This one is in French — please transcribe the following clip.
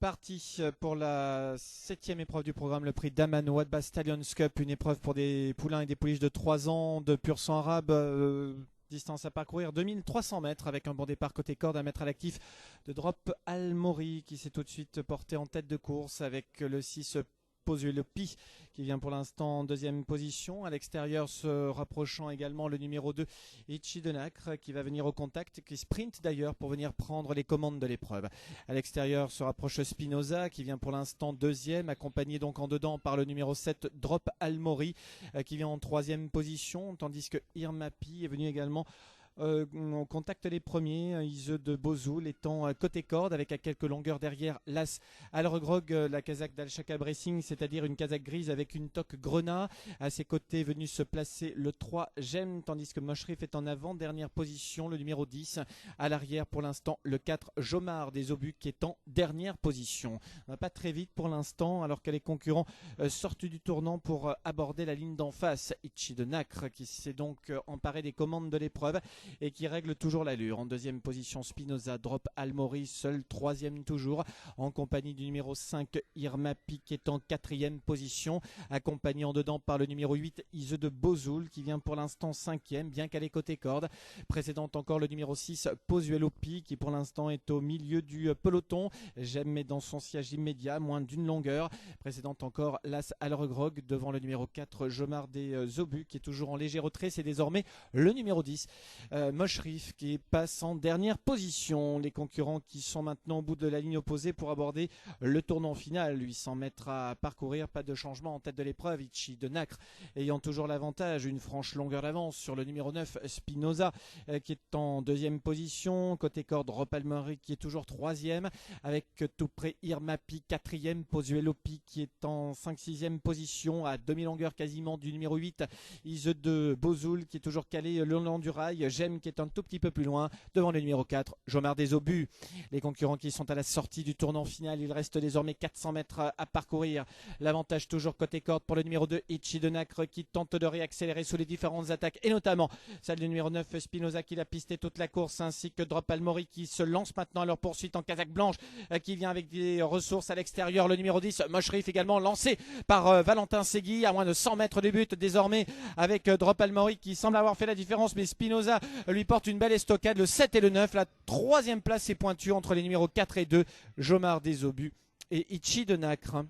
parti pour la 7e épreuve du programme, le prix d'Amman Wadbah Stallions Cup, une épreuve pour des poulains et des pouliches de 3 ans, de pur sang arabe. Distance à parcourir 2300 mètres avec un bon départ côté corde, à mettre à l'actif de Drop Al Mori qui s'est tout de suite porté en tête de course avec le 6 Pozuelo Pi qui vient pour l'instant en deuxième position. À l'extérieur se rapprochant également le numéro 2 Ichi de Nacre qui va venir au contact, qui sprint d'ailleurs pour venir prendre les commandes de l'épreuve. À l'extérieur se rapproche Spinoza qui vient pour l'instant deuxième, accompagné donc en dedans par le numéro 7 Drop Al Mori qui vient en troisième position, tandis que Irmapi est venu également on contacte les premiers, Ise de Bozoul étant côté corde avec à quelques longueurs derrière l'As Alregrog, la casaque d'Al Shaka Racing, c'est-à-dire une casaque grise avec une toque grenat. À ses côtés venu se placer le 3 Gem, tandis que Moshrif est en avant, dernière position, le numéro 10. À l'arrière pour l'instant le 4 Jomar des Obus qui est en dernière position. On va pas très vite pour l'instant alors que les concurrents sortent du tournant pour aborder la ligne d'en face. Ichi de Nacre qui s'est donc emparé des commandes de l'épreuve et qui règle toujours l'allure. En deuxième position Spinoza, Drop Al Mori, seul troisième toujours, en compagnie du numéro 5 Irmapi qui est en quatrième position, accompagné en dedans par le numéro 8 Ise de Bozoul qui vient pour l'instant cinquième, bien qu'à les côtés cordes. Précédente encore le numéro 6 Pozuelo Pi qui pour l'instant est au milieu du peloton. J'aime mais dans son siège immédiat, moins d'une longueur. Précédente encore l'As Alregrog devant le numéro 4 Jomar des Obus qui est toujours en léger retrait. C'est désormais le numéro 10 Moshrif qui passe en dernière position. Les concurrents qui sont maintenant au bout de la ligne opposée pour aborder le tournant final. 800 mètres à parcourir, pas de changement en tête de l'épreuve. Ichi de Nacre ayant toujours l'avantage, une franche longueur d'avance sur le numéro 9 Spinoza qui est en deuxième position. Côté corde, Drop Al Mori qui est toujours troisième avec tout près Irmapi quatrième, Pozuelo Pi qui est en 5-6e position à demi-longueur quasiment du numéro 8 Ise de Bozoul qui est toujours calé le long du rail. Gem qui est un tout petit peu plus loin devant le numéro 4 Jomar des Obus. Les concurrents qui sont à la sortie du tournant final, il reste désormais 400 mètres à parcourir. L'avantage toujours côté corde pour le numéro 2 Ichi de Nacre qui tente de réaccélérer sous les différentes attaques et notamment celle du numéro 9 Spinoza qui l'a pisté toute la course, ainsi que Drop Al Mori qui se lance maintenant à leur poursuite en casaque blanche qui vient avec des ressources à l'extérieur. Le numéro 10 Moshrif également lancé par Valentin Segui à moins de 100 mètres du but désormais avec Drop Al Mori qui semble avoir fait la différence, mais Spinoza lui porte une belle estocade. Le 7 et le 9, la troisième place est pointue entre les numéros 4 et 2 Jomar des Obus et Ichi de Nacre.